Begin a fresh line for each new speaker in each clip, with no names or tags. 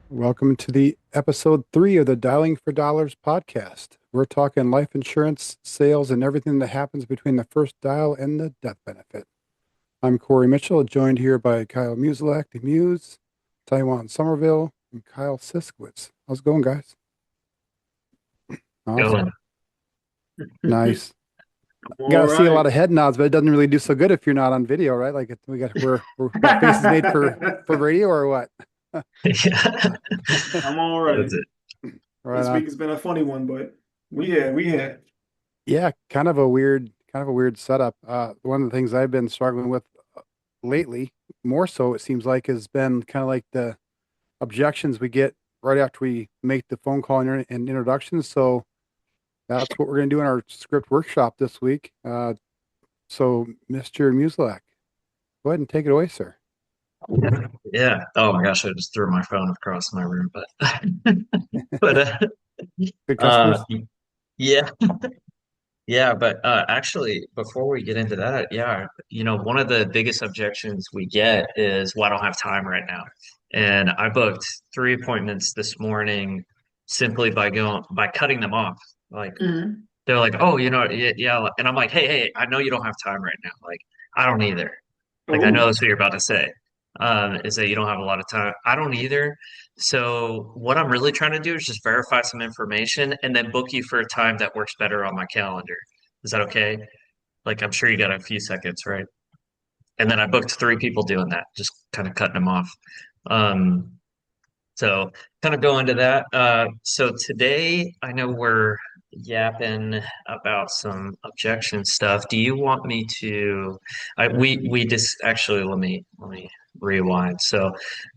Welcome to the episode 3 of the Dialing for Dollars podcast. We're talking life insurance, sales, and everything that happens between the first dial and the death benefit. I'm Corey Mitchell, joined here by Kyle Muzelak, the Muse, Taiwan Somerville, and Kyle Cieskiewicz. How's it going, guys?
Going.
Awesome. Nice.
All
Got to see a lot
right.
of head nods, but it doesn't really do so good if you're not on video, right? Like we got faces made for radio or what?
Yeah,
I'm all right.
that's it.
Right
This week
on.
has been a funny one, but we had.
Yeah, kind of a weird setup. One of the things I've been struggling with lately, more so it seems like, has been kind of like the objections we get right after we make the phone call and introduction. So that's what we're going to do in our script workshop this week. So Mr. Muselak, go ahead and take it away, sir.
Yeah. Oh my gosh, I just threw my phone across my room, but but
Good
uh
customers.
yeah, yeah, but actually before we get into that, yeah, one of the biggest objections we get is, well, I don't have time right now. And I booked 3 appointments this morning simply by cutting them off. Like
Mhm.
they're like, "Oh, yeah, yeah." And I'm like, "Hey, I know you don't have time right now. Like I don't either." Like I know
Oh,
that's what you're about to say, is that you don't have a lot of time. I don't either. So what I'm really trying to do is just verify some information and then book you for a time that works better on my calendar. Is that okay? Like I'm sure you got a few seconds, right? And then I booked 3 people doing that, just kind of cutting them off. Um, so kind of go into that. So today I know we're yapping about some objection stuff. Do you want me to? We just actually let me rewind. So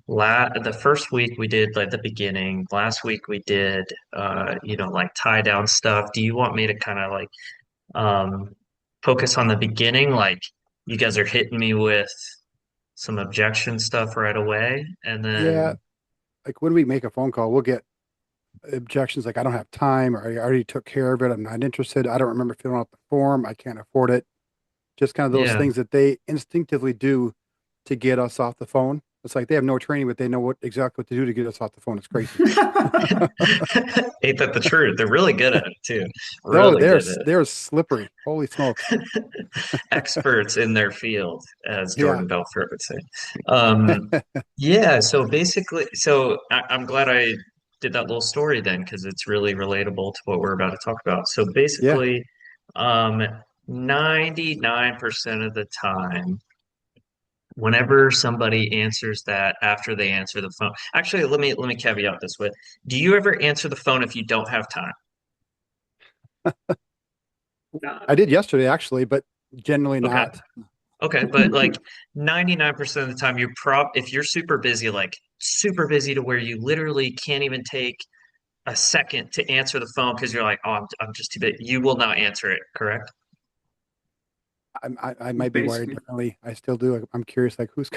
the first week we did like the beginning. Last week we did like tie down stuff. Do you want me to kind of like um focus on the beginning? Like you guys are hitting me with some objection stuff right away, and
Yeah,
then
like when we make a phone call, we'll get objections like I don't have time, or I already took care of it. I'm not interested. I don't remember filling out the form. I can't afford it. Just kind of those
yeah.
things that they instinctively do to get us off the phone. It's like they have no training, but they know exactly what to do to get us off the phone. It's crazy.
Ain't that the truth? They're really good at it too.
No,
Really good at
they're slippery. Holy smokes.
it. Experts in their field, as
Yeah.
Jordan Belfort would say. Yeah, so basically, I'm glad I did that little story then because it's really relatable to what we're about to talk about. So
Yeah.
basically, um, 99% of the time, whenever somebody answers that after they answer the phone, actually, let me caveat this with, do you ever answer the phone if you don't have time?
I did yesterday actually, but generally
Okay.
not.
Okay, but like 99% of the time, if you're super busy, like super busy to where you literally can't even take a second to answer the phone because you're like, oh, I'm just too big. You will not answer it, correct?
I might be wired
basically.
differently. I still do. I'm curious, like who's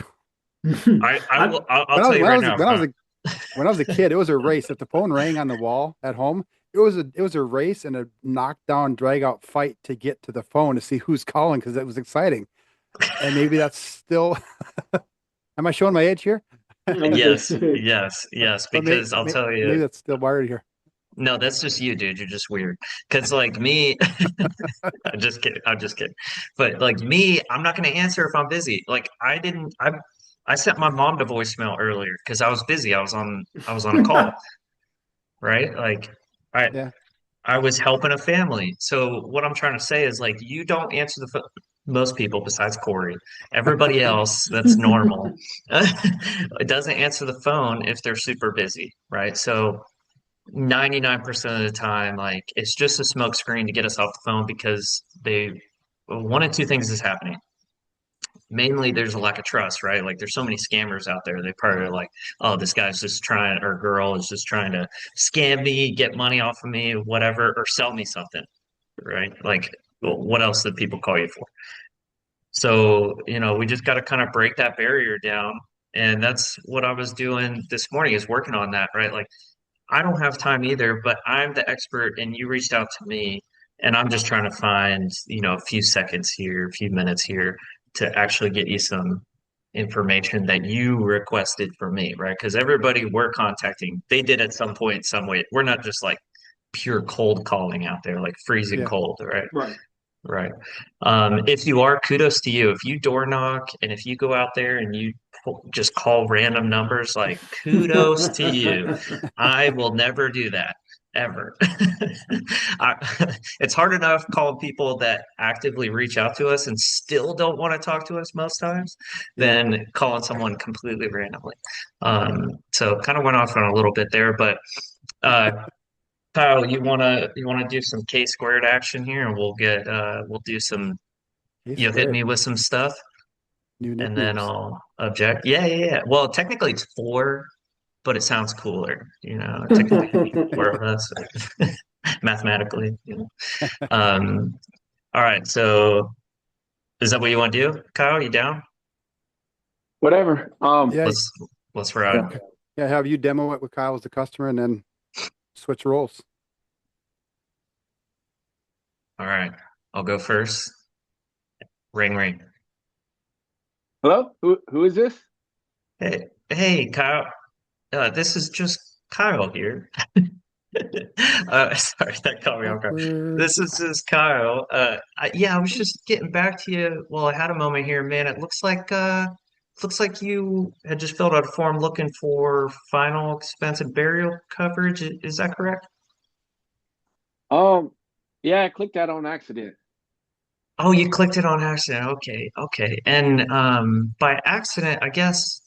I
I
will. I'll
when I
tell
was
you
when I
right
was
now.
when I was a when I was a kid, it was a race. If the phone rang on the wall at home, it was a race and a knockdown, drag out fight to get to the phone to see who's calling because it was exciting. And maybe that's still. Am I showing my age here?
Yes, yes, yes.
But
Because I'll tell
maybe
you,
that's still wired here.
no, that's just you, dude. You're just weird. Because like me, I'm just kidding. I'm just kidding. But like me, I'm not going to answer if I'm busy. Like I didn't. I sent my mom to voicemail earlier because I was busy. I was on a call, right? Like I
Yeah.
I was helping a family. So what I'm trying to say is like you don't answer the phone. Most people, besides Corey, everybody else that's normal, it doesn't answer the phone if they're super busy, right? So 99% of the time, like it's just a smoke screen to get us off the phone because one of two things is happening. Mainly, there's a lack of trust, right? Like there's so many scammers out there. They probably are like, oh, this guy's just trying, or girl is just trying to scam me, get money off of me, whatever, or sell me something, right? Like, well, what else did people call you for? So, we just got to kind of break that barrier down. And that's what I was doing this morning is working on that, right? Like I don't have time either, but I'm the expert and you reached out to me and I'm just trying to find, a few seconds here, a few minutes here to actually get you some information that you requested from me, right? Because everybody we're contacting, they did at some point, some way. We're not just like pure cold calling out there, like freezing
Yeah.
cold, right?
Right.
Right. If you are, kudos to you. If you door knock and if you go out there and you just call random numbers, like kudos to you. I will never do that ever. It's hard enough calling people that actively reach out to us and still don't want to talk to us most times
Yeah.
than calling someone completely randomly. So kind of went off on a little bit there, but uh, Kyle, you wanna do some K squared action here, and we'll do some
A
you'll hit
squared.
me with some stuff,
New
and then
nicknames.
I'll object. Yeah, yeah, yeah. Well, technically it's four, but it sounds cooler. Technically it could be four of us mathematically. All right. So is that what you want to do, Kyle? You down?
Whatever.
Yeah.
Let's ride.
Yeah.
Yeah. Have you demo it with Kyle as the customer and then switch roles?
All right. I'll go first. Ring, ring.
Hello? Who is this?
Hey, Kyle. This is just Kyle here. Sorry, that caught me off guard.
Awkward.
This is just Kyle. Yeah, I was just getting back to you. Well, I had a moment here, man. It looks like you had just filled out a form looking for final expense and burial coverage. Is that correct?
Um, yeah, I clicked that on accident.
Oh, you clicked it on accident. Okay, okay. And by accident, I guess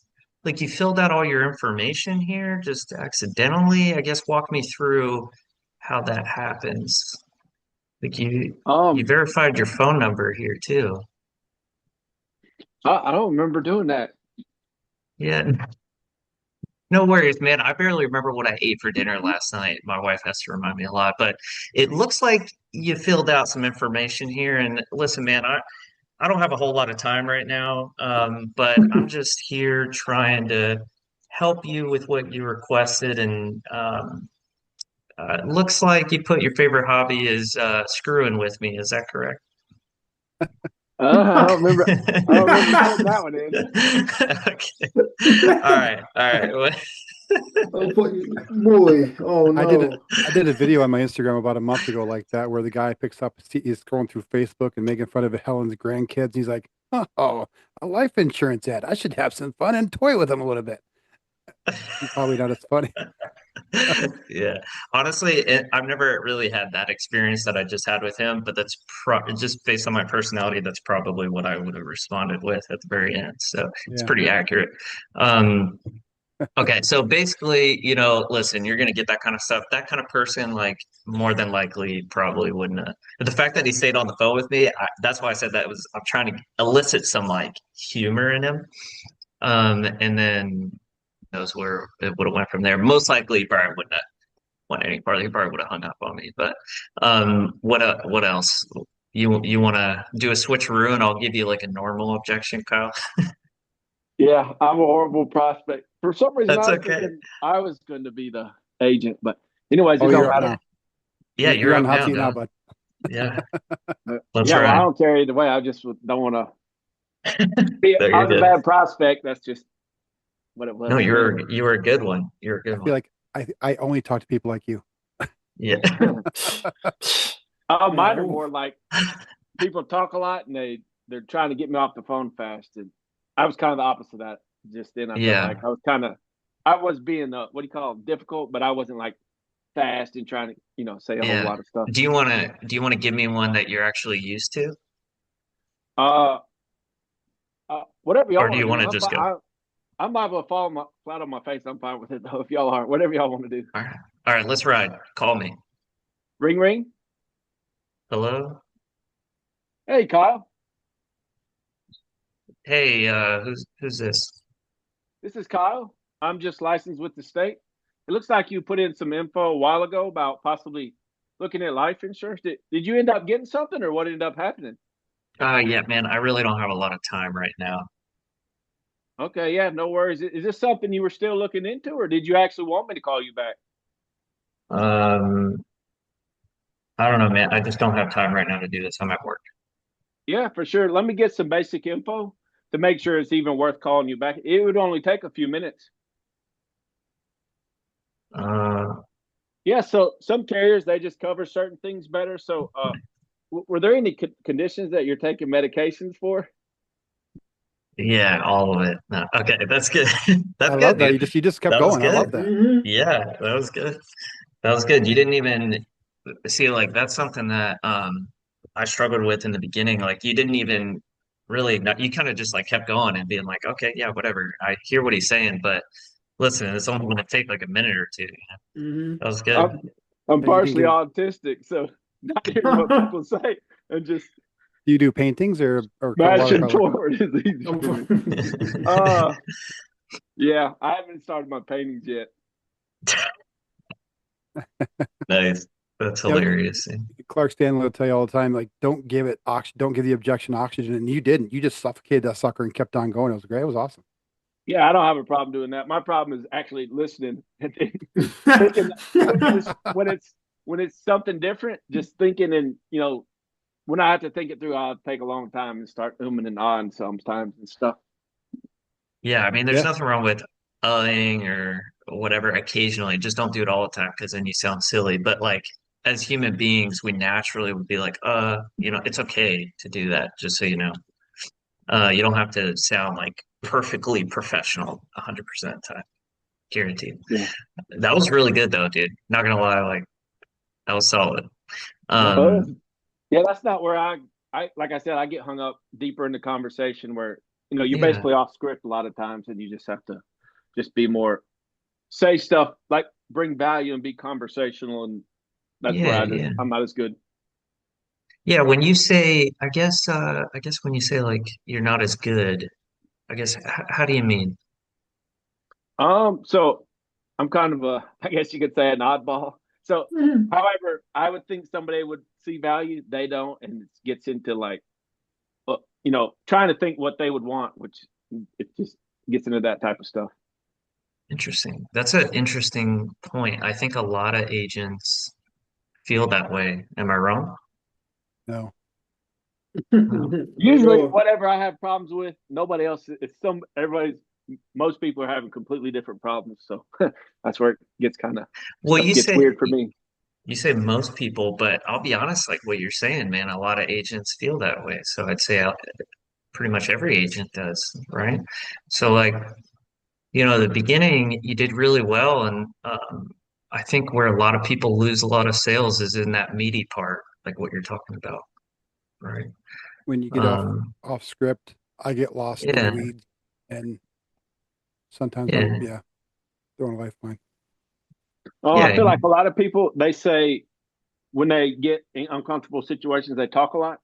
like you filled out all your information here just accidentally. I guess walk me through how that happens. Like you
Um,
verified your phone number here too.
I don't remember doing that.
Yeah, no worries, man. I barely remember what I ate for dinner last night. My wife has to remind me a lot, but it looks like you filled out some information here. And listen, man, I don't have a whole lot of time right now, but I'm just here trying to help you with what you requested. And it looks like you put your favorite hobby is screwing with me. Is that correct?
I don't remember. I don't remember putting that one in.
Okay. All right. All right.
Oh boy. Oh no.
I did a video on my Instagram about a month ago like that, where the guy picks up, he's scrolling through Facebook and making fun of Helen's grandkids. He's like, "Oh, a life insurance ad. I should have some fun and toy with them a little bit." He's probably not as funny.
Yeah. Honestly, I've never really had that experience that I just had with him, but that's just based on my personality, that's probably what I would have responded with at the very end. So it's
Yeah.
pretty accurate. Um, okay, so basically, listen, you're gonna get that kind of stuff. That kind of person, like, more than likely, probably wouldn't. But the fact that he stayed on the phone with me, that's why I said that was. I'm trying to elicit some like humor in him. And then knows where it would have went from there. Most likely, Brian wouldn't have went any farther. He probably would have hung up on me. But what else? You want to do a switcheroo, and I'll give you like a normal objection, Kyle.
Yeah, I'm a horrible prospect. For some reason,
That's okay.
I was going to be the agent, but anyways,
Oh,
it
you're
don't
up
matter.
now.
Yeah,
You're
you're
on
up
the hot
now,
seat now,
though.
bud.
Yeah, let's
Yeah, well, I
ride.
don't care either way. I just don't want to be.
No,
I
you're
was a
good.
bad prospect. That's just what it was.
No, you were a good one. You're a
I
good
feel
one.
like I only talk to people like you.
Yeah.
Mine are
Yeah.
more like people talk a lot and they're trying to get me off the phone fast, and I was kind of the opposite of that. Just then, I felt
Yeah.
like I was being what do you call it, difficult, but I wasn't like fast and trying to say a whole
Yeah.
lot of stuff.
Do you want to give me one that you're actually used to?
Uh, Whatever y'all
Or do
want
you
to
want
do,
to just go?
I'm liable to fall flat on my face. I'm fine with it though. If y'all aren't, whatever y'all want to do.
All right. All right, let's ride. Call me.
Ring ring.
Hello?
Hey Kyle,
Hey, who's this?
this is Kyle. I'm just licensed with the state. It looks like you put in some info a while ago about possibly looking at life insurance. Did you end up getting something, or what ended up happening?
Yeah, man, I really don't have a lot of time right now.
Okay, yeah, no worries. Is this something you were still looking into, or did you actually want me to call you back?
Um, I don't know, man. I just don't have time right now to do this. I'm at work.
Yeah, for sure. Let me get some basic info. to make sure it's even worth calling you back. It would only take a few minutes. Yeah, so some carriers, they just cover certain things better. So were there any conditions that you're taking medications for?
Yeah, all of it. No, okay, that's good. That's
I
good,
love that.
dude.
You just kept
That was
going. I
good.
love that.
Yeah, that was good. That was good. You didn't even see, like, that's something that I struggled with in the beginning. Like, you didn't even really know, you kind of just like kept going and being like, okay, yeah, whatever. I hear what he's saying, but listen, it's only going to take like a minute or two. That was good.
I'm
But you didn't
partially
give.
autistic, so not hearing what people say and just
Do you do paintings or
mashing
watercolor?
forward is easy for me. Yeah, I haven't started my paintings yet.
Nice. That's
Yeah,
hilarious.
Clark Stanley will tell you all the time, like, don't give it oxygen, don't give the objection oxygen, and you didn't. You just suffocated that sucker and kept on going. It was great. It was awesome.
Yeah, I don't have a problem doing that. My problem is actually listening and thinking when it's something different, just thinking and when I have to think it through, I'll take a long time and start umming and ahhing sometimes and stuff.
Yeah, I mean, there's
Yeah.
nothing wrong with or whatever occasionally. Just don't do it all the time because then you sound silly. But like as human beings, we naturally would be like, it's okay to do that, just so you know. You don't have to sound like perfectly professional 100% of the time. Guaranteed.
Yeah.
That was really good though, dude. Not gonna lie, like that was solid.
But yeah, that's not where I like I said, I get hung up deeper in the conversation where you're
Yeah,
basically off script a lot of times, and you just have to just be more say stuff like bring value and be conversational, and that's where
yeah, yeah.
I'm not as good.
Yeah, when you say, I guess when you say like you're not as good, I guess how do you mean?
So I'm kind of I guess you could say an oddball. So, however, I would think somebody would see value, they don't, and it gets into like, trying to think what they would want, which it just gets into that type of stuff.
Interesting. That's an interesting point. I think a lot of agents feel that way. Am I wrong?
No.
No.
Usually, whatever I have problems with, nobody else. Most people are having completely different problems, so that's where it gets kind of
Well,
stuff gets weird for me.
you say most people, but I'll be honest, like what you're saying, man, a lot of agents feel that way. So I'd say pretty much every agent does, right? So like, the beginning you did really well, and I think where a lot of people lose a lot of sales is in that meaty part, like what you're talking about, right?
When you get
Um,
off script, I get lost in the
yeah,
weeds, and sometimes I'm
yeah,
throwing a lifeline.
Oh, I
yeah,
feel like a lot of people they say when they get in uncomfortable situations, they talk a lot.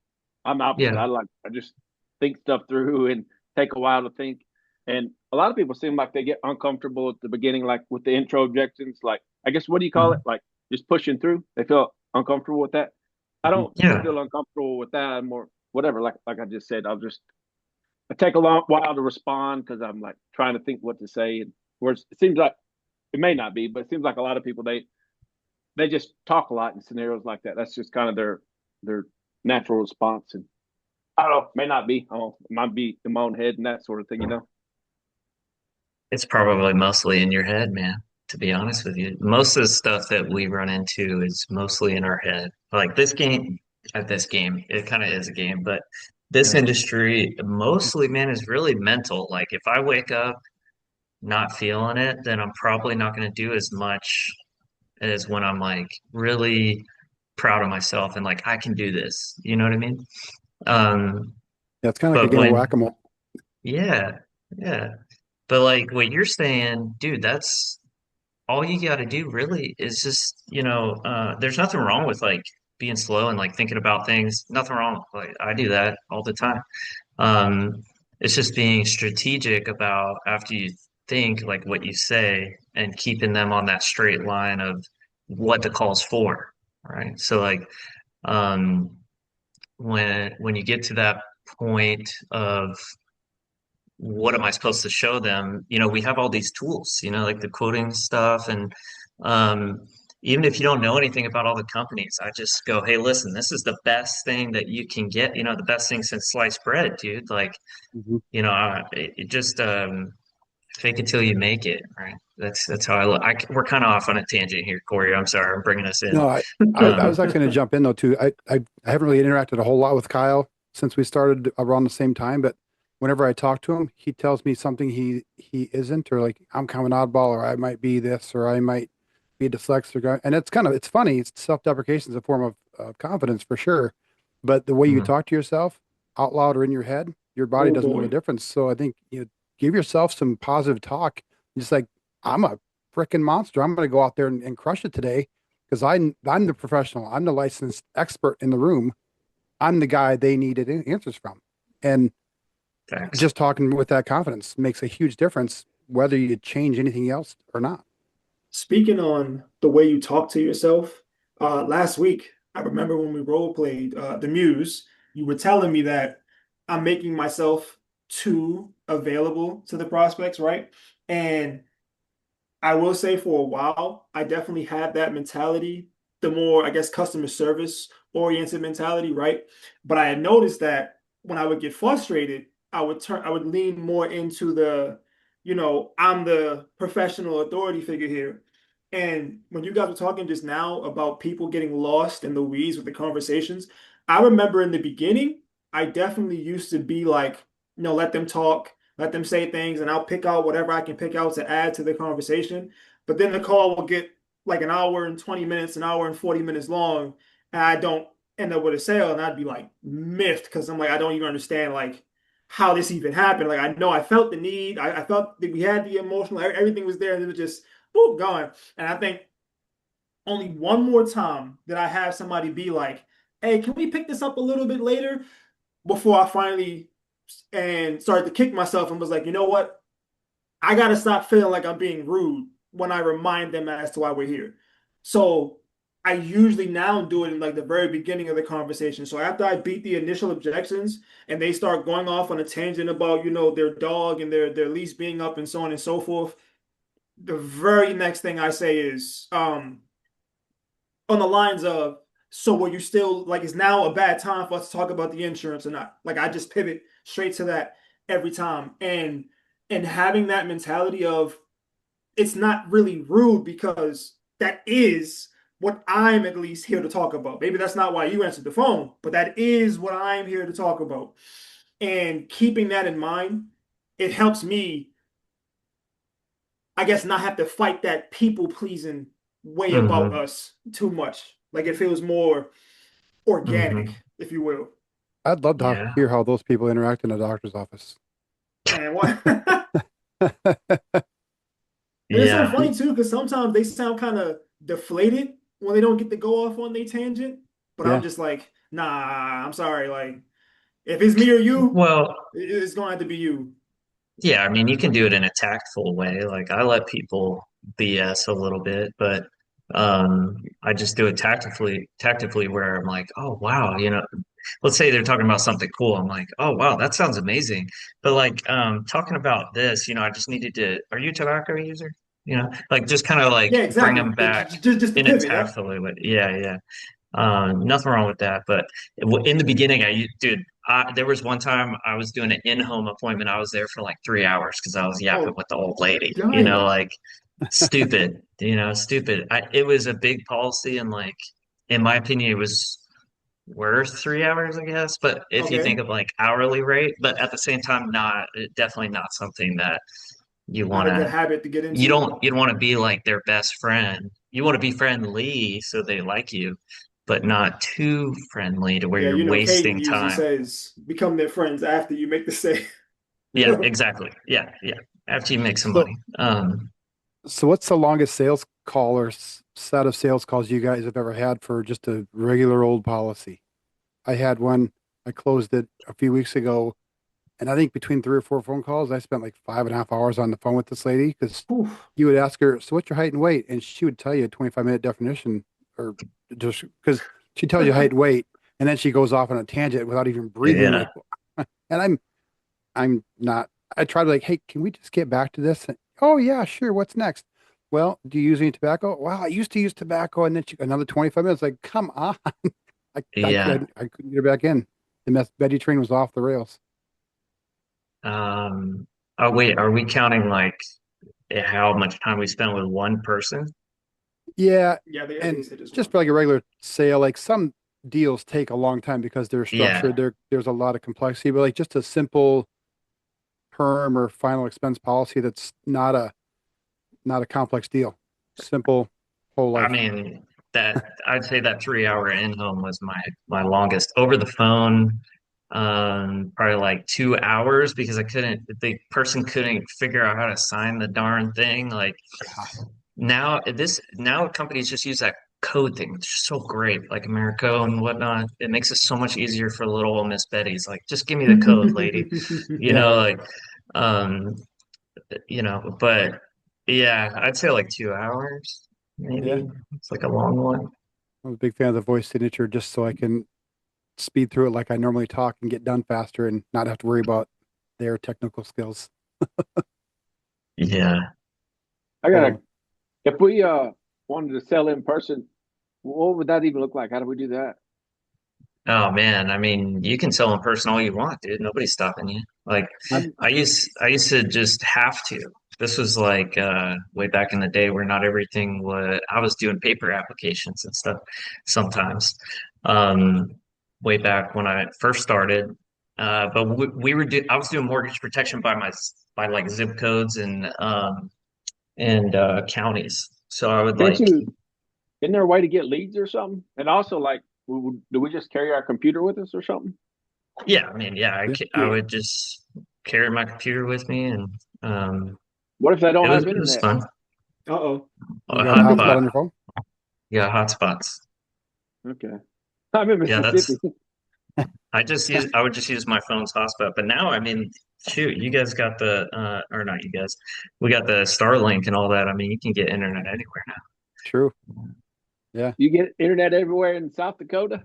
I'm the opposite.
yeah.
I just think stuff through and take a while to think. And a lot of people seem like they get uncomfortable at the beginning, like with the intro objections. Like, I guess what do you call it?
Mhm.
Like just pushing through. They feel uncomfortable with that. I
Mhm.
don't
Yeah,
feel uncomfortable with that. I'm more whatever. Like I just said, I take a long while to respond because I'm like trying to think what to say. And whereas it seems like it may not be, but it seems like a lot of people they just talk a lot in scenarios like that. That's just kind of their natural response. And I don't know, may not be. Oh, it might be in my own head and that sort of thing.
it's probably mostly in your head, man, to be honest with you. Most of the stuff that we run into is mostly in our head. Like this game, it kind of is a game, but this
Yeah.
industry mostly, man, is really mental. Like if I wake up not feeling it, then I'm probably not going to do as much as when I'm like really proud of myself and like I can do this. You know what I mean? Um,
Yeah, it's kind of like a
but
game of
when,
whack-a-mole.
yeah, yeah. But like what you're saying, dude, that's all you got to do really is just, there's nothing wrong with like being slow and like thinking about things. Nothing wrong. Like I do that all the time. Um, it's just being strategic about after you think like what you say and keeping them on that straight line of what the call's for, right? So like um, when you get to that point of what am I supposed to show them? We have all these tools, like the quoting stuff and um, even if you don't know anything about all the companies, I just go, hey, listen, this is the best thing that you can get, the best thing since sliced bread, dude. Like,
Mhm.
it just fake it till you make it, right? That's how I look. We're kind of off on a tangent here, Corey. I'm sorry, I'm bringing us in.
No, I was actually going to jump in though too. I haven't really interacted a whole lot with Kyle since we started around the same time, but whenever I talk to him, he tells me something he isn't, or like I'm kind of an oddball, or I might be this, or I might be dyslexic, and it's funny. It's self-deprecation is a form of confidence for sure, but the way you
Mhm.
talk to yourself out loud or in your head, your body
Oh
doesn't know the
boy.
difference. So I think give yourself some positive talk. Just like I'm a freaking monster. I'm going to go out there and crush it today because I'm the professional. I'm the licensed expert in the room. I'm the guy they needed answers from. And
Thanks.
just talking with that confidence makes a huge difference whether you change anything else or not.
Speaking on the way you talk to yourself, last week, I remember when we role played the Muse, you were telling me that I'm making myself too available to the prospects, right? And I will say for a while, I definitely had that mentality, the more, I guess, customer service oriented mentality, right? But I had noticed that when I would get frustrated, I would lean more into I'm the professional authority figure here. And when you guys were talking just now about people getting lost in the weeds with the conversations, I remember in the beginning, I definitely used to be like, let them talk, let them say things, and I'll pick out whatever I can pick out to add to the conversation. But then the call will get like an hour and 20 minutes, an hour and 40 minutes long, and I don't end up with a sale, and I'd be like miffed because I'm like, I don't even understand like how this even happened. Like I know I felt the need, I felt that we had the emotional, everything was there, and it was just boom, gone. And I think only one more time did I have somebody be like, hey, can we pick this up a little bit later? Before I finally and started to kick myself and was like, you know what? I gotta stop feeling like I'm being rude when I remind them as to why we're here. So I usually now do it in like the very beginning of the conversation. So after I beat the initial objections and they start going off on a tangent about, their dog and their lease being up and so on and so forth, the very next thing I say is on the lines of, so will you still like is now a bad time for us to talk about the insurance or not? Like I just pivot straight to that every time. And having that mentality of it's not really rude because that is what I'm at least here to talk about. Maybe that's not why you answered the phone, but that is what I'm here to talk about. And keeping that in mind, it helps me, I guess, not have to fight that people pleasing way about
Hmm.
us too much. Like it feels more organic,
Hmm.
if you will.
I'd love to
Yeah.
hear how those people interact in a doctor's office.
And what and it's so
Yeah.
funny too, because sometimes they sound kind of deflated when they don't get to go off on their tangent. But I'm
Yeah.
just like, nah, I'm sorry. Like, if it's me or you,
Well,
it's gonna have to be you.
yeah, I mean, you can do it in a tactful way. Like I let people BS a little bit, but I just do it tactfully where I'm like, oh wow, let's say they're talking about something cool. I'm like, oh wow, that sounds amazing. But like talking about this, I just needed to, are you a tobacco user? Like just kind of like
Yeah,
bring
exactly.
them back
Just the
in a
pivot. Yep.
tactful way. Yeah, yeah. Nothing wrong with that. But in the beginning, dude, there was one time I was doing an in-home appointment. I was there for like 3 hours because I was yapping
Oh,
with the old lady,
dang.
like stupid, stupid. It was a big policy, and like, in my opinion, it was worth 3 hours, I guess. But if you think
Okay.
of like hourly rate, but at the same time, definitely not something that you
Not
want
a good
to.
habit to get
You
into.
don't want to be like their best friend. You want to be friendly so they like you, but not too friendly to where
Yeah,
you're
Caden
wasting
usually
time.
says become their friends after you make the sale.
Yeah, exactly. Yeah, yeah. After you make some
So,
money.
so what's the longest sales call or set of sales calls you guys have ever had for just a regular old policy? I had one, I closed it a few weeks ago, and I think between three or four phone calls, I spent like 5.5 hours on the phone with this lady because
Oof.
you would ask her, so what's your height and weight? And she would tell you a 25-minute definition, or just because she tells you height and weight, and then she goes off on a tangent without even breathing.
Yeah.
Like, and I'm not, I try to like, hey, can we just get back to this? And, oh, yeah, sure. What's next? well, do you use any tobacco? Well, I used to use tobacco, and then another 25 minutes. Like, come on,
Yeah.
I couldn't get her back in. The Betty train was off the rails.
Oh wait, are we counting like how much time we spent with one person?
Yeah,
Yeah, they
and
said as
just
well.
for like a regular sale, like some deals take a long time because they're
Yeah.
structured. There's a lot of complexity, but like just a simple term or final expense policy that's not a complex deal. Simple whole
I
life.
mean, that I'd say that 3 hour in home was my longest over the phone. Probably like 2 hours because the person couldn't figure out how to sign the darn thing. Like
Yeah,
now companies just use that code thing. It's just so great, like Americo and whatnot. It makes it so much easier for little old Miss Betty's. Like, just give me the code, lady. You
yeah.
know, like, um, but yeah, I'd say like 2 hours,
Yeah.
maybe. It's like a long one.
I'm a big fan of the voice signature just so I can speed through it like I normally talk and get done faster and not have to worry about their technical skills.
Yeah.
I got a
So
if we wanted to sell in person, what would that even look like? How do we do that?
Oh man, I mean, you can sell in person all you want, dude. Nobody's stopping you. Like
yeah,
I used to just have to. This was like way back in the day where not everything was I was doing paper applications and stuff sometimes. Um Way back when I first started. But I was doing mortgage protection by like zip codes and counties. So I would
Can't
like
you? Isn't there a way to get leads or something? And also, like, do we just carry our computer with us or something?
yeah, I mean, yeah, I
Yeah.
would just carry my computer with me and um
What if they
it
don't
was
have
it was
internet?
fun.
Uh-oh.
you
A
got a hotspot
hotspot.
on your phone?
Yeah, hotspots.
Okay, I'm in
Yeah,
Mississippi.
I would just use my phone's hotspot. But now, I mean, shoot, you guys got the or not you guys. We got the Starlink and all that. I mean, you can get internet anywhere now.
True. Yeah.
You get internet everywhere in South Dakota.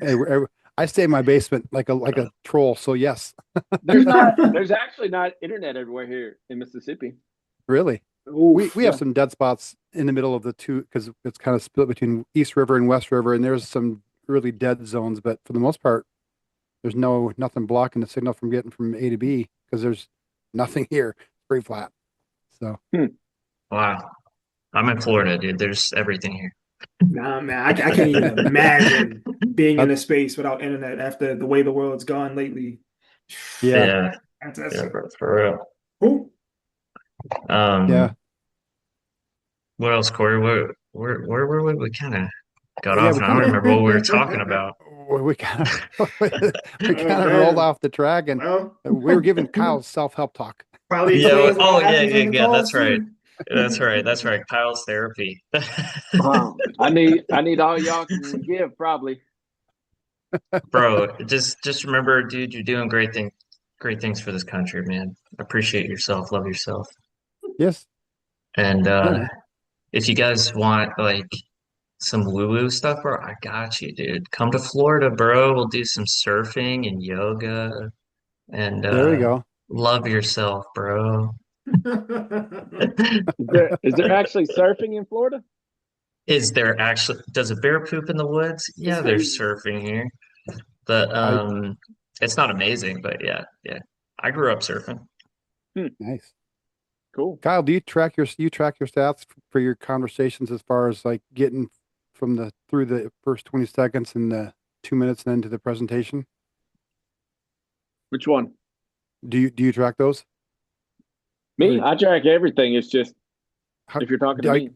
Hey, I stay in my basement like a troll. So yes,
There's not. There's actually not internet everywhere here in Mississippi.
really. We
Oof.
we have some dead spots in the middle of the two because it's kind of split between East River and West River, and there's some really dead zones. But for the most part, there's nothing blocking the signal from getting from A to B because there's nothing here. It's pretty flat. So
Hmm.
Wow, I'm in Florida, dude. There's everything here.
Nah, man, I can't even imagine being in
that,
a space without internet after the way the world's gone lately.
yeah,
Yeah,
That's
yeah, for real.
cool.
yeah,
Um, what else, Corey? Where were we? We kind of got
yeah.
off,
We
and I don't
kind of
remember what we were talking about.
we kind of we
Oh
kind of rolled
man.
off the track, and
Well,
we were giving Kyle self-help talk.
probably
Yeah.
explains why
Oh,
I have
yeah,
these
yeah,
many
yeah.
calls
That's right.
too.
That's right. That's right. Kyle's therapy.
Wow. I need all y'all can give probably.
Bro, just remember, dude, you're doing great things for this country, man. Appreciate yourself, love yourself.
Yes,
And
yeah, man.
if you guys want like some woo-woo stuff, bro, I got you, dude. Come to Florida, bro. We'll do some surfing and yoga and
There we go.
love yourself, bro.
Is there actually surfing in Florida?
Is there actually does a bear poop in the woods?
It's
Yeah, there's
crazy.
surfing here. But
I
it's not amazing, but yeah, yeah. I grew up surfing.
Hmm,
nice.
cool.
Kyle, do you track your stats for your conversations as far as like getting from the through the first 20 seconds and the 2 minutes and into the presentation?
Which one?
Do you track those?
Me?
Or
I track everything. It's just
how
if you're talking to
like
me.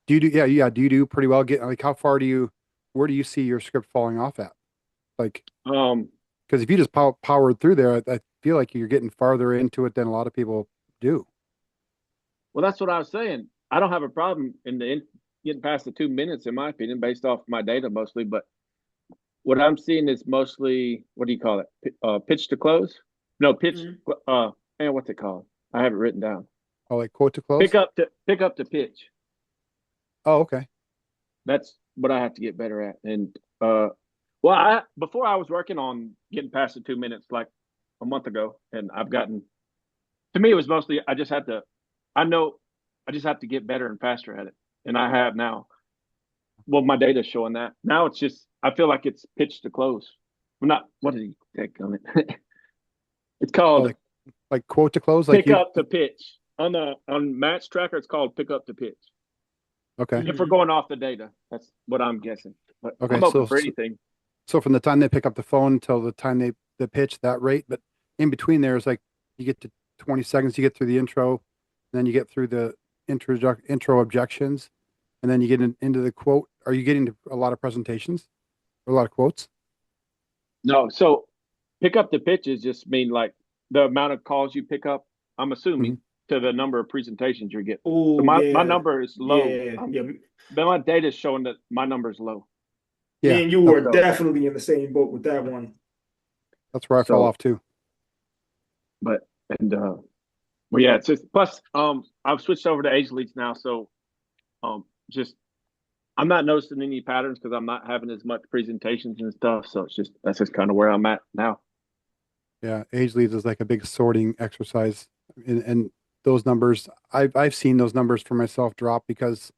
do you do yeah, do you do pretty well get like how far do you where do you see your script falling off at? Like
Um,
because if you just powered through there, I feel like you're getting farther into it than a lot of people do.
well, that's what I was saying. I don't have a problem getting past the 2 minutes, in my opinion, based off my data mostly. But what I'm seeing is mostly what do you call it? Pitch to close? No, pitch.
Mhm.
Man, what's it called? I have it written down.
Oh, like quote to
Pick
close?
up to pick up to pitch.
Oh, okay.
That's what I have to get better at. And well, I before I was working on getting past the 2 minutes like a month ago, and I've gotten. To me, it was mostly I just had to. I know I just have to get better and faster at it, and I have now. Well, my data's showing that. Now it's just I feel like it's pitch to close. Well, not what did he take on it? It's
Oh,
called
like quote to close, like
pick
you.
up to pitch on Match Tracker. It's called pick up to pitch.
Okay.
If we're going off the data, that's what I'm guessing. But
Okay.
I'm open
So,
for anything.
so from the time they pick up the phone until the time they pitch that rate, but in between there is like you get to 20 seconds, you get through the intro, and then you get through the intro objections, and then you get into the quote. Are you getting to a lot of presentations or a lot of quotes?
No, so pick up the pitches just mean like the amount of calls you pick up. I'm assuming to the number of presentations you get.
Oh,
So my
yeah.
number is low.
Yeah.
But my data is showing that my number is low.
Yeah.
Me and you were
So-
definitely in the same boat with that one.
That's where I fell off too.
But well, yeah, it's just plus I've switched over to age leads now, so just I'm not noticing any patterns because I'm not having as much presentations and stuff. So that's just kind of where I'm at now.
Yeah, age leads is like a big sorting exercise, and those numbers I've seen those numbers for myself drop because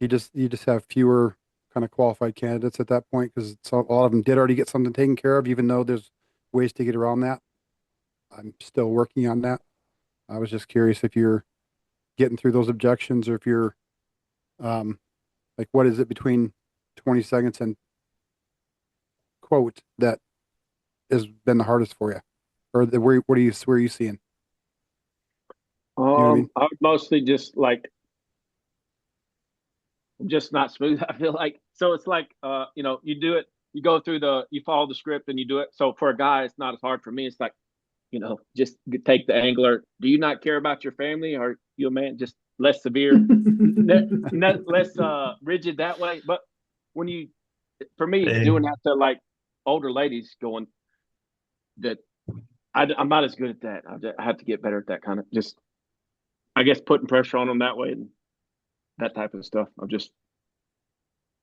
you just have fewer kind of qualified candidates at that point because a lot of them did already get something taken care of, even though there's ways to get around that. I'm still working on that. I was just curious if you're getting through those objections or if you're like what is it between 20 seconds and quote that has been the hardest for you, or where are you seeing? You know what I mean?
I would mostly just like just not smooth. I feel like so it's like you do it, you go through you follow the script and you do it. So for a guy, it's not as hard. For me, it's like just take the angler. Do you not care about your family? Or you a man? Just less severe, less rigid that way. But for me, it's doing that to like older ladies going that I'm not as good at that. I have to get better at that kind of just, I guess, putting pressure on them that way and that type of stuff.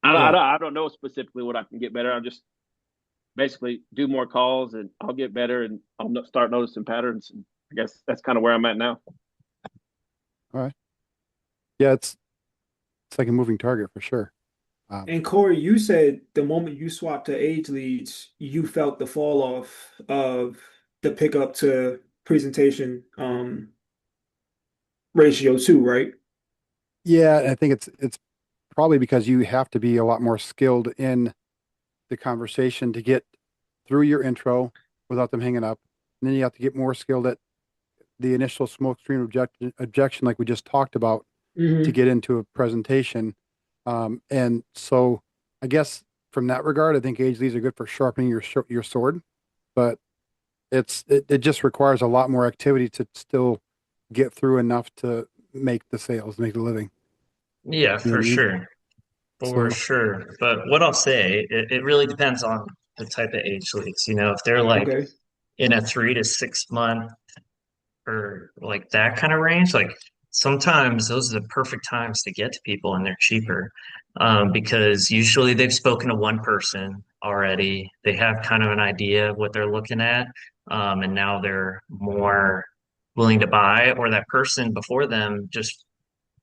I don't know specifically what I can get better. I'll just basically do more calls and I'll get better and I'll start noticing patterns. And I guess that's kind of where I'm at now.
All right. Yeah, it's like a moving target for sure.
And Corey, you said the moment you swapped to age leads, you felt the fall off of the pickup to presentation ratio too, right?
Yeah, I think it's probably because you have to be a lot more skilled in the conversation to get through your intro without them hanging up. And then you have to get more skilled at the initial smokescreen objection, like we just talked about, to get into a presentation. And so I guess from that regard, I think age leads are good for sharpening your sword, but it just requires a lot more activity to still get through enough to make the sales, make the living.
Yeah,
You know
for
what I mean?
sure. For
So,
sure. But what I'll say, it really depends on the type of age leagues. If they're like
Okay.
in a 3 to 6 month or like that kind of range, like sometimes those are the perfect times to get to people and they're cheaper. Because usually they've spoken to one person already. They have kind of an idea of what they're looking at. And now they're more willing to buy, or that person before them just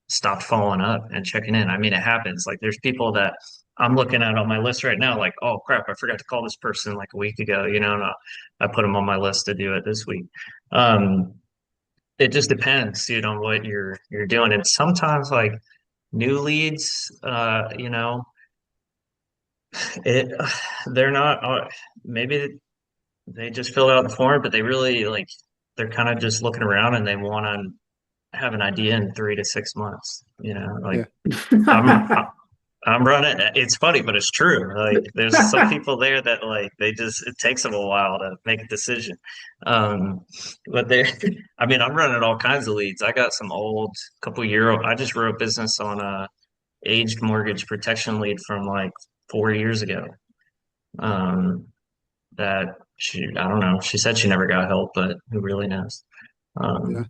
stopped following up and checking in. I mean, it happens. Like there's people that I'm looking at on my list right now, like, oh crap, I forgot to call this person like a week ago, and I put them on my list to do it this week. Um, it just depends, on what you're doing. And sometimes like new leads, it they're not maybe they just fill out the form, but they really like they're kind of just looking around and they want to have an idea in 3 to 6 months. Like I'm
Yeah.
I'm running. It's funny, but it's true. Like there's some people there that like it takes them a while to make a decision. But they, I mean, I'm running all kinds of leads. I got some old couple year old. I just wrote business on a aged mortgage protection lead from like 4 years ago. That I don't know. She said she never got help, but who really knows?
yeah.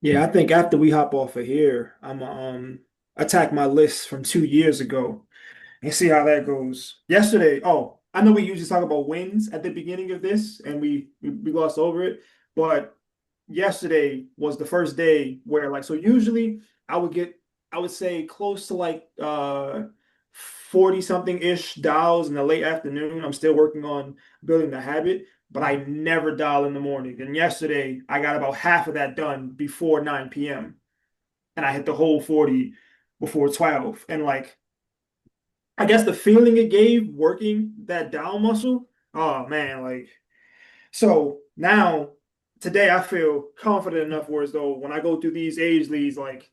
Yeah, I think after we hop off of here, I'm attack my list from 2 years ago and see how that goes. Yesterday, I know we usually talk about wins at the beginning of this, and we glossed over it, but yesterday was the first day where like so usually I would get I would say close to like 40 something ish dials in the late afternoon. I'm still working on building the habit, but I never dial in the morning. And yesterday I got about half of that done before 9 p.m. and I hit the whole 40 before 12. And like I guess the feeling it gave working that dial muscle, oh man, like so now, today I feel confident enough where as though when I go through these age leads, like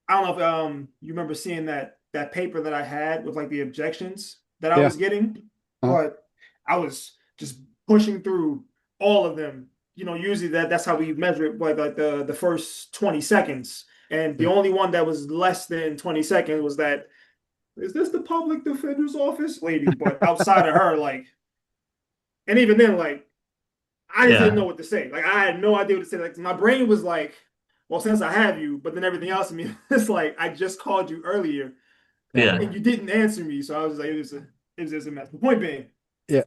I don't know if you remember seeing that paper that I had with like the objections that I
Yeah.
was getting,
Uh-huh.
but I was just pushing through all of them. You know, usually that's how we measure it, like the first 20 seconds. And the
Yeah.
only one that was less than 20 seconds was that, is this the public defender's office lady? But outside of her, like, and even then, like I just didn't
Yeah.
know what to say. Like I had no idea what to say. Like my brain was like, well, since I have you, but then everything else in me, it's like I just called you earlier
Yeah.
Yeah.
and you didn't answer me. So I was like, it was just a mess. The point being,
Yeah.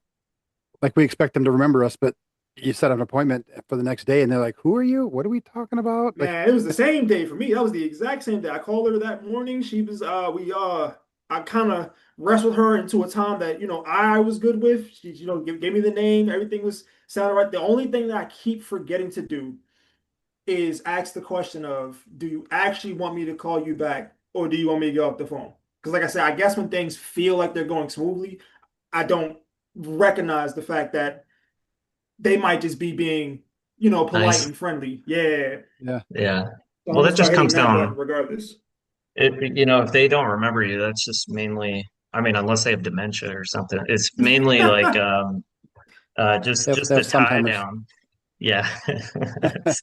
Like we expect them to remember us, but you set an appointment for the next day and they're like, who are you? What are we talking about? Like,
man, it was the same day for me. That was the exact same day. I called her that morning. She was I kind of wrestled her into a time that, I was good with. She, gave me the name. Everything was sounded right. The only thing that I keep forgetting to do is ask the question of, do you actually want me to call you back or do you want me to get off the phone? Because like I said, I guess when things feel like they're going smoothly, I don't recognize the fact that they might just be being, polite
Nice.
and friendly. Yeah.
yeah.
Yeah.
So I'm
Well,
gonna
that
start
just
hitting
comes
that button
down,
regardless.
if they don't remember you, that's just mainly, I mean, unless they have dementia or something, it's mainly like, just
They
the
have
tie
sometimers.
down. Yeah. It's,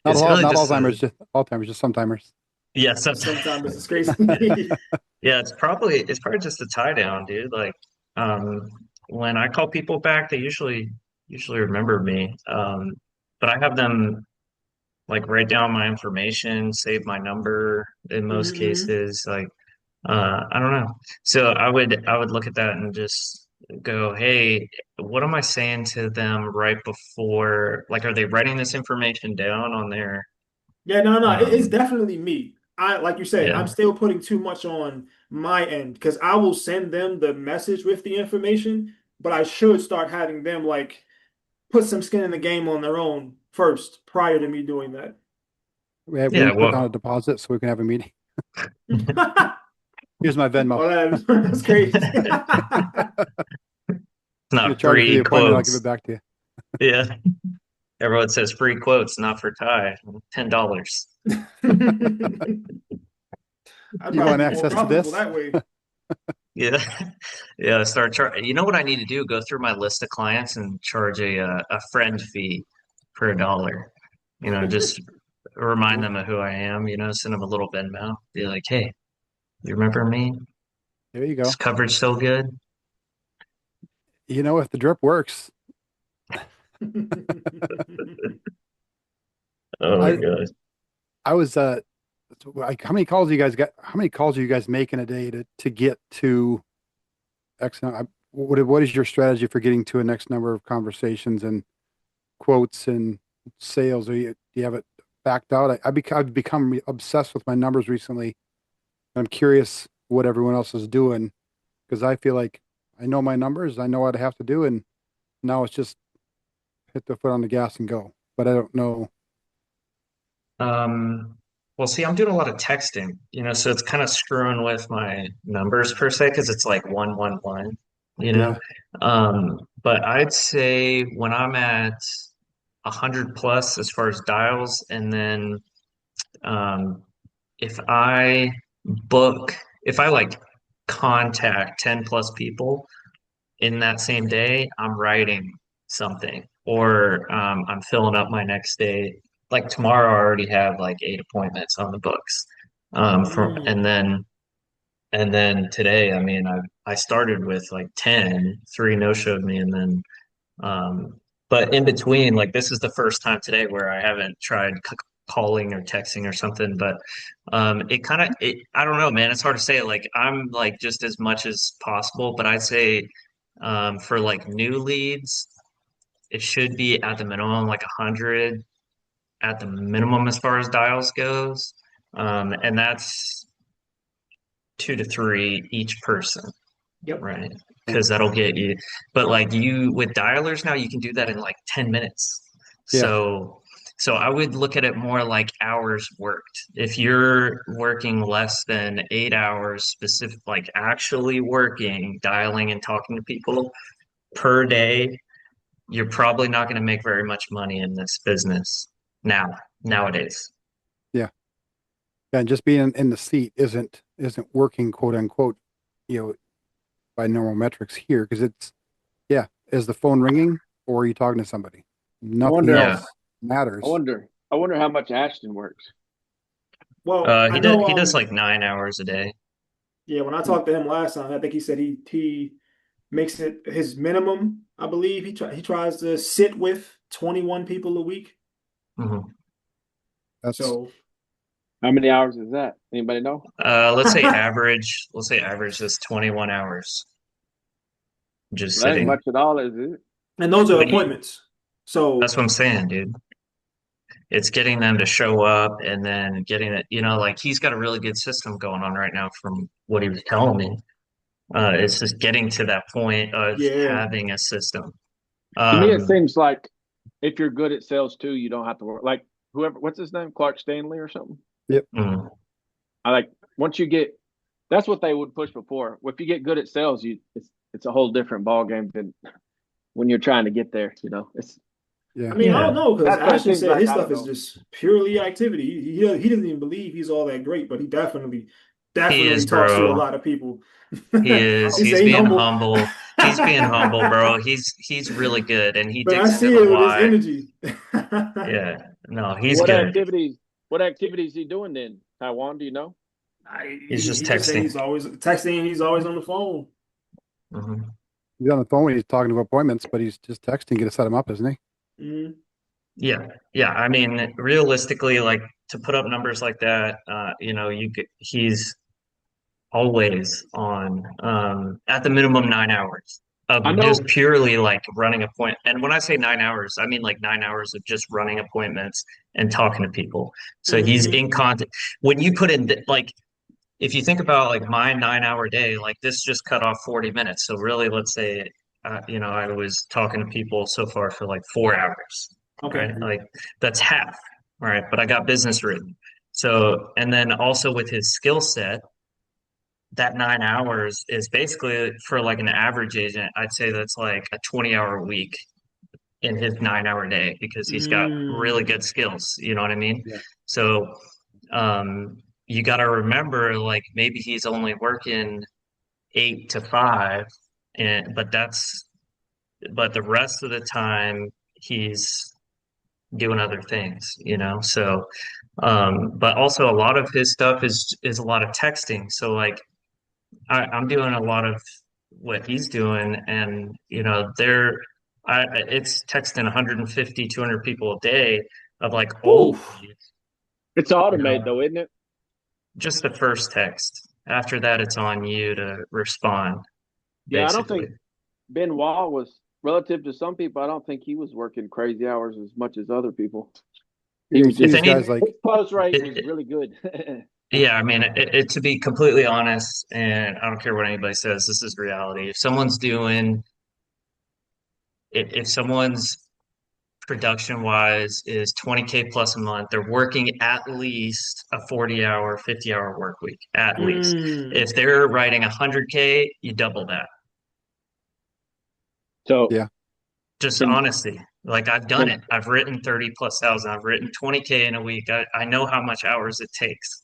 Not
it's
all,
really
not
just
Alzheimer's, just Alzheimer's, just sometimers.
yeah, sometimes.
Sometimes it's crazy.
Yeah, it's probably just a tie down, dude. Like, um, when I call people back, they usually remember me. But I have them like write down my information, save my number in most
Hmm.
cases. Like, I don't know. So I would look at that and just go, hey, what am I saying to them right before? Like, are they writing this information down on their
Yeah, no, no, it's
um
definitely me. I like you said, I'm
yeah.
still putting too much on my end because I will send them the message with the information, but I should start having them like put some skin in the game on their own first prior to me doing that.
We
Yeah,
put down a
well,
deposit so we can have a meeting. Here's my Venmo.
Oh, that's crazy.
it's
You
not
charge me for the
free
appointment, I'll give it
quotes.
back to you.
Yeah. Everyone says free quotes, not for Ty. $10.
I'd
You
probably
want
be more
access to
profitable
this?
that way.
Yeah. Yeah, start charging. You know what I need to do? Go through my list of clients and charge a friend fee for $1. Just remind
Yeah,
them of who I am, send them a little Venmo. Be like, hey, you remember me?
there you
Is
go.
coverage so good?
If the drip works,
Oh my
I
gosh.
I was like, how many calls do you guys got? How many calls are you guys making a day to get to X? What is your strategy for getting to a next number of conversations and quotes and sales? Do you have it backed out? I've become obsessed with my numbers recently. I'm curious what everyone else is doing because I feel like I know my numbers, I know what I have to do, and now it's just hit the foot on the gas and go. But I don't know.
Um, well, see, I'm doing a lot of texting, so it's kind of screwing with my numbers per se because it's like 111, you know.
Yeah,
But I'd say when I'm at 100 plus as far as dials, and then um, if I book, if I like contact 10 plus people in that same day, I'm writing something or I'm filling up my next day. Like tomorrow, I already have like 8 appointments on the books. From
Mm.
and then today, I mean, I started with like 10, three no showed me, and then but in between, like this is the first time today where I haven't tried calling or texting or something. But I don't know, man. It's hard to say. Like I'm like just as much as possible, but I'd say for like new leads, it should be at the minimum like 100. at the minimum as far as dials goes. And that's 2 to 3 each person,
Yep.
right? Because that'll get you. But like you with dialers now, you can do that in like 10 minutes.
Yeah.
So I would look at it more like hours worked. If you're working less than 8 hours specific, like actually working, dialing and talking to people per day, you're probably not going to make very much money in this business nowadays.
Yeah. And just being in the seat isn't working, quote unquote, you know, by normal metrics here, because yeah, is the phone ringing or are you talking to somebody? Nothing
wonder-
Yeah.
else matters.
I wonder how much Ashton works.
Well,
He
I know.
does like 9 hours a day.
Yeah, when I talked to him last time, I think he said he makes it his minimum. I believe he tries to sit with 21 people a week.
Mhm.
That's
So
How many hours is that? Anybody know?
Let's say average. Let's say average is 21 hours. Just
That ain't
sitting.
much at all, is it?
and those are
But you-
appointments. So
That's what I'm saying, dude. It's getting them to show up and then getting it, like he's got a really good system going on right now from what he was telling me. It's just getting to that point of
yeah,
having a system.
To me, it
Um,
seems like if you're good at sales too, you don't have to work. Like whoever, what's his name, Clark Stanley or something.
mm,
I like once you get. That's what they would push before. If you get good at sales, it's a whole different ball game than when you're trying to get there. It's
yeah.
I mean, I
Yeah.
don't know because
That's what it
Ashton
seems
said
like.
his
I
stuff
don't
is
know.
just purely activity. He doesn't even believe he's all that great, but he
he
definitely
is,
talks to a
bro.
lot of people.
He is.
He
He's
said he
being
humble.
humble. He's being humble, bro. He's really good, and he
But I
digs into
see
the
it with his
why.
energy.
Yeah. No, he's
What
good.
activities? What activities he doing then? Taiwan? Do you know?
He's just
He just said
texting.
he's always texting. He's always on the phone.
Mhm.
He's on the phone when he's talking to appointments, but he's just texting to set them up, isn't he?
Mhm.
Yeah, yeah. I mean, realistically, like to put up numbers like that, he's always on at the minimum 9 hours
I
of
know.
just purely like running a point. And when I say 9 hours, I mean like 9 hours of just running appointments and talking to people. So he's
Mhm.
in contact. When you put in like if you think about like my 9 hour day, like this just cut off 40 minutes. So really, let's say, I was talking to people so far for like 4 hours,
Okay.
right? Like that's half, right? But I got business written. So, and then also with his skill set, that 9 hours is basically for like an average agent, I'd say that's like a 20-hour week in his 9 hour day because he's got really
Mm.
good skills. You know what I mean?
Yeah.
So, you got to remember, like maybe he's only working 8 to 5, but the rest of the time he's doing other things. So, but also a lot of his stuff is a lot of texting. So like I'm doing a lot of what he's doing, and it's texting 150, 200 people a day of like old
Oof.
leads,
It's automated though, isn't it?
just the first text. After that, it's on you to respond,
Yeah, I don't
basically.
think Benoit was relative to some people. I don't think he was working crazy hours as much as other people. He
You
was
see
If
these
just
any,
guys like
his close rate was
it,
really good.
yeah, I mean, to be completely honest, and I don't care what anybody says, this is reality. If someone's production wise is 20K plus a month, they're working at least a 40-hour, 50-hour work week, at least.
Mm.
If they're writing 100K, you double that.
So
yeah.
Just
can
honesty. Like I've done
can
it. I've written 30 plus thousand. I've written 20K in a week. I know how much hours it takes,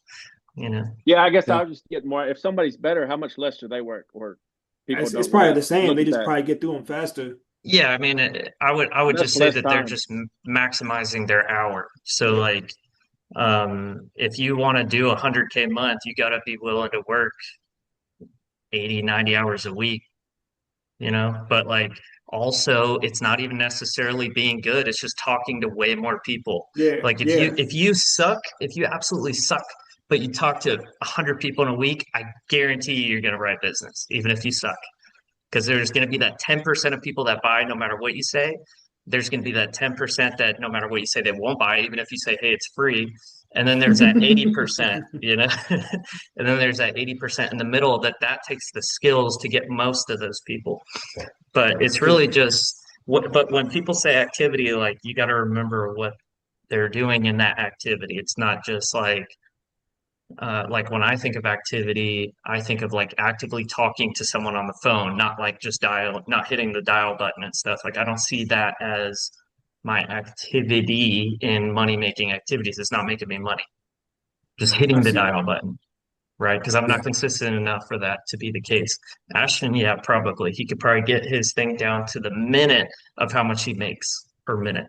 you know.
yeah, I guess
Yeah.
I'll just get more. If somebody's better, how much less do they work? Or people
It's
don't
probably
really
the same.
look
They
at
just
that.
probably get through them faster.
Yeah, I mean, I would
That's
just say
less
that they're
time.
just maximizing their hour. So
Yep.
like, if you want to do 100K month, you got to be willing to work 80, 90 hours a week. But like, also, it's not even necessarily being good. It's just talking to way more people.
Yeah.
Like
Yeah.
if you absolutely suck, but you talk to 100 people in a week, I guarantee you're going to write business, even if you suck. Because there's going to be that 10% of people that buy no matter what you say. there's going to be that 10% that no matter what you say, they won't buy, even if you say, hey, it's free. And then there's that 80%, you know, and then there's that 80% in the middle that takes the skills to get most of those people. But it's really just but when people say activity, like you got to remember what they're doing in that activity. It's not just like when I think of activity, I think of like actively talking to someone on the phone, not like just not hitting the dial button and stuff. Like I don't see that as my activity in money making activities. It's not making me money. Just
I
hitting the
see.
dial button, right? Because I'm
Yeah.
not consistent enough for that to be the case. Ashton, yeah, probably. He could probably get his thing down to the minute of how much he makes per minute.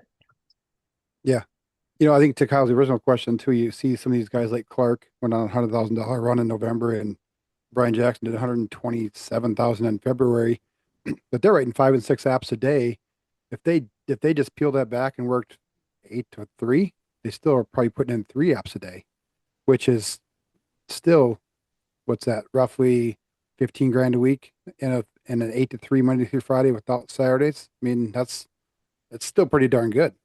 Yeah. I think to Kyle's original question too, you see some of these guys like Clark went on a $100,000 run in November, and Brian Jackson did 127,000 in February, but they're writing 5 and 6 apps a day. If they just peel that back and worked 8 to 3, they still are probably putting in 3 apps a day, which is still, what's that, roughly 15 grand a week in an 8 to 3 Monday through Friday without Saturdays. I mean, it's still pretty darn good,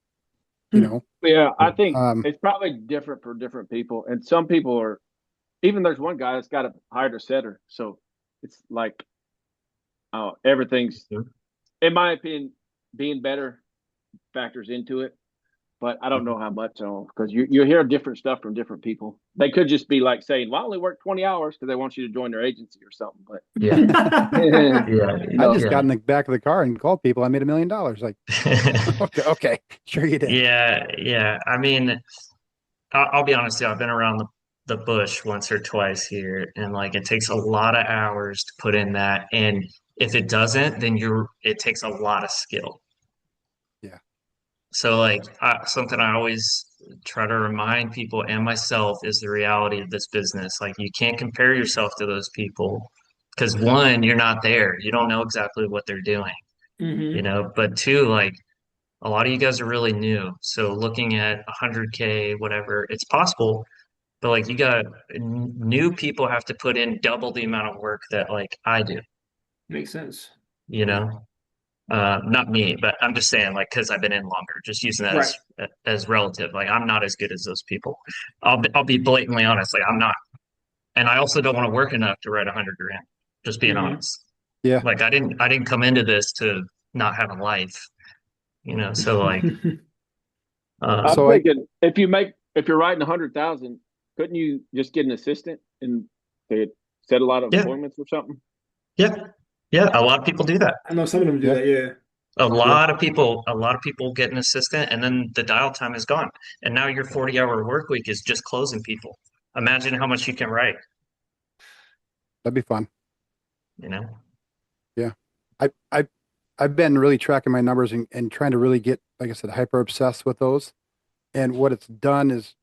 you know.
Yeah, I think
Um,
it's probably different for different people, and some people are. Even there's one guy that's got a higher setter, so it's like everything's, in my opinion, being better factors into it. But I don't know how much because you hear different stuff from different people. They could just be like saying, "Well, I only work 20 hours because they want you to join their agency or something." But
Yeah,
I just
yeah,
got in the back of the car and called people. I made $1 million. Like,
yeah.
okay, sure you did.
Yeah, yeah. I mean, I'll be honest, with you, I've been around the bush once or twice here, and like it takes a lot of hours to put in that. And if it doesn't, then it takes a lot of skill.
Yeah.
So like something I always try to remind people and myself is the reality of this business. Like you can't compare yourself to those people because one, you're not there. You don't know exactly what they're doing, you
Hmm.
know, but two, like a lot of you guys are really new. So looking at 100K, whatever, it's possible, but like you got new people have to put in double the amount of work that like I do,
Makes sense.
you
Yeah.
know? Not me, but I'm just saying like because I've been in longer, just using that
Right.
as relative. Like I'm not as good as those people. I'll be blatantly honest, like I'm not. And I also don't want to work enough to write 100 grand, just being
Hmm.
honest.
Yeah.
Like I didn't come into this to not have a life, you know? So like
I'm
So
um
thinking if you're writing 100,000, couldn't you just get an assistant and they set a lot of
yeah,
appointments or something?
yeah, yeah, a lot of people do that.
I know some of them do
yeah,
that. Yeah.
yeah.
A lot of people get an assistant and then the dial time is gone. And now your 40-hour work week is just closing people. Imagine how much you can write,
That'd be fun.
you know?
Yeah. I, I, I've been really tracking my numbers and trying to really get, like I said, hyper obsessed with those. And what it's done is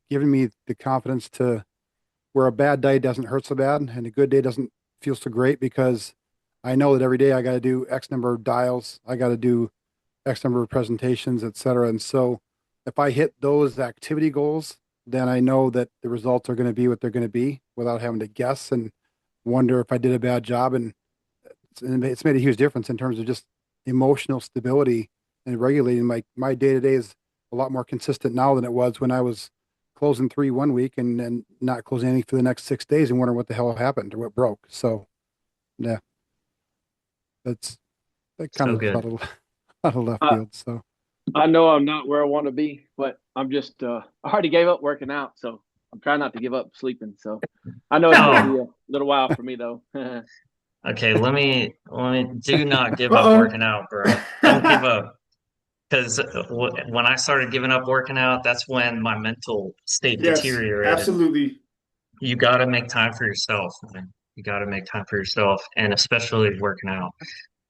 giving me the confidence to where a bad day doesn't hurt so bad and a good day doesn't feel so great, because I know that every day I got to do X number of dials, I got to do X number of presentations, et cetera. And so if I hit those activity goals, then I know that the results are going to be what they're going to be without having to guess and wonder if I did a bad job. And it's made a huge difference in terms of just emotional stability and regulating. My day to day is a lot more consistent now than it was when I was closing 3 1 week and not closing any for the next 6 days and wondering what the hell happened or what broke. So yeah, that's that kind
So
of
good.
out of, out of left
I,
field. So
I know I'm not where I want to be, but I'm just I already gave up working out, so I'm trying not to give up sleeping. So I know it's going to be
No.
a little while for me though.
Okay, let me do not give up
Uh-oh.
working out, bro. Don't give up. Because when I started giving up working out, that's when my mental state
Yes,
deteriorated.
absolutely.
You got to make time for yourself, man. You got to make time for yourself, and especially working out,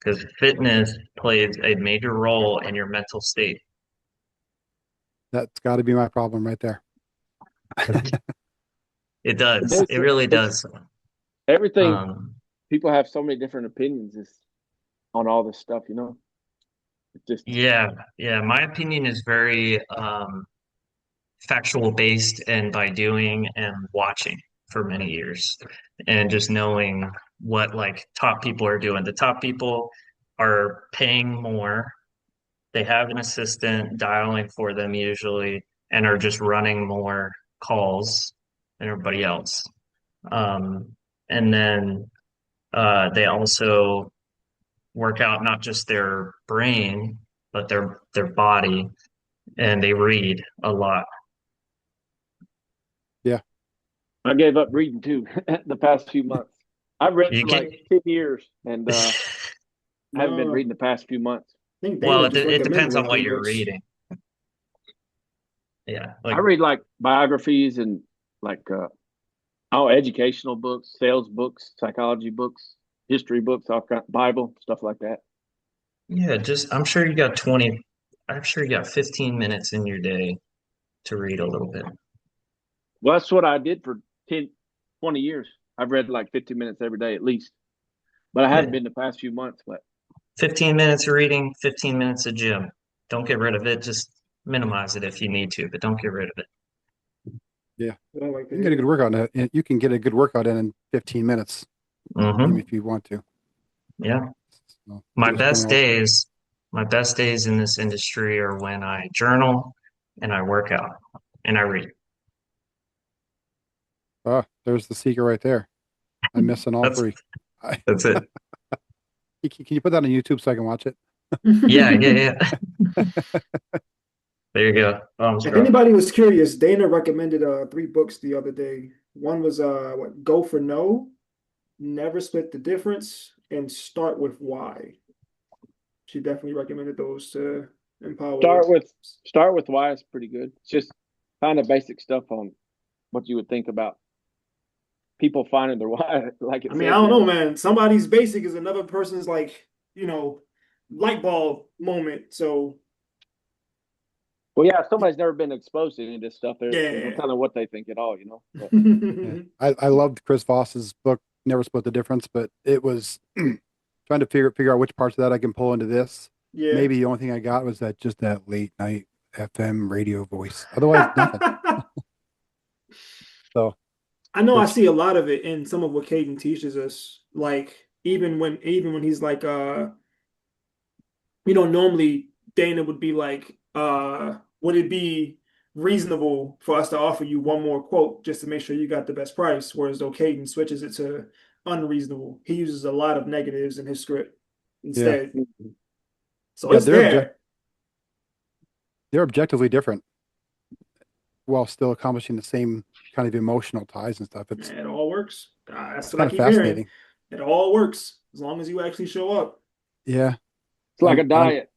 because fitness plays a major role in your mental state.
that's got to be my problem right there.
It does.
It's
It really
it's
does.
everything.
Um,
People have so many different opinions on all this stuff. It's just
yeah, yeah. My opinion is very factual based, and by doing and watching for many years and just knowing what like top people are doing. The top people are paying more. they have an assistant dialing for them usually and are just running more calls than everybody else. And then they also work out not just their brain, but their body, and they read a lot.
Yeah.
I gave up reading too the past few months. I've read
You
for
get
like 10 years and I haven't been
No,
reading the past few months.
I think
well,
Dana just
it
recommended
depends on
like
what
three
you're
books.
reading. Yeah,
I
like
read like biographies and like educational books, sales books, psychology books, history books, all kind, Bible, stuff like that.
yeah, just I'm sure you got 15 minutes in your day to read a little bit.
Well, that's what I did for 10, 20 years. I've read like 15 minutes every day at least. But I
Yeah,
hadn't been the past few months. But
15 minutes of reading, 15 minutes of gym. Don't get rid of it. Just minimize it if you need to, but don't get rid of it.
Yeah.
I don't like to
You can get a good
hear.
workout in it. You can get a good workout in 15 minutes
Hmm.
if you want to.
Yeah.
So,
My
just point
best
out.
days, my best days in this industry are when I journal and I work out and I read.
Oh, there's the secret right there. I'm missing all
That's
three. I,
that's it.
can you put that on YouTube so I can watch it?
Yeah, yeah, yeah. There you go.
If
Bro.
anybody was curious, Dana recommended three books the other day. One was what, Go for No, Never Split the Difference, and Start with Why. She definitely recommended those to empower.
start with why is pretty good. It's just kind of basic stuff on what you would think about people finding their why, like
I
it
mean, I
says
don't
there.
know, man. Somebody's basic is another person's like, light bulb moment. So
Well, yeah, if somebody's never been exposed to any of this stuff, there's no
yeah.
telling what they think at all, But
Yeah. I loved Chris Voss's book, Never Split the Difference, but it was trying to figure out which parts of that I can pull into this.
Yeah.
Maybe the only thing I got was that late night FM radio voice. Otherwise, nothing. So,
I know I
which
see a lot of it in some of what Caden teaches us. Like even when he's like normally Dana would be like, would it be reasonable for us to offer you one more quote just to make sure you got the best price? Whereas though Caden switches it to unreasonable. He uses a lot of negatives in his script
yeah,
instead. So
yeah,
it's there.
they're objectively different while still accomplishing the same kind of emotional ties and stuff. It's
It all works. That's what I
kind of
keep hearing.
fascinating.
It all works as long as you actually show up.
Yeah,
it's like a
I'm
diet.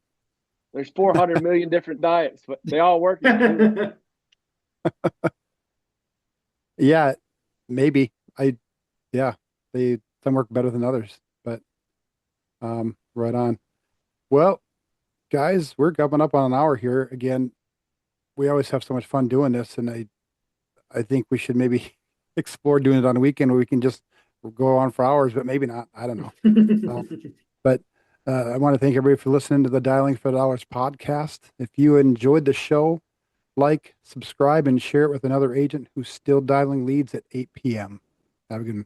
There's 400 million different diets, but they all work if you do it.
yeah, maybe yeah, some work better than others, but right on. Well, guys, we're coming up on an hour here. Again, we always have so much fun doing this, and I think we should maybe explore doing it on a weekend where we can just go on for hours, but maybe not. I don't know. But I want to thank everybody for listening to the Dialing for Dollars podcast. If you enjoyed the show, like, subscribe, and share it with another agent who's still dialing leads at 8 p.m. Have a good one.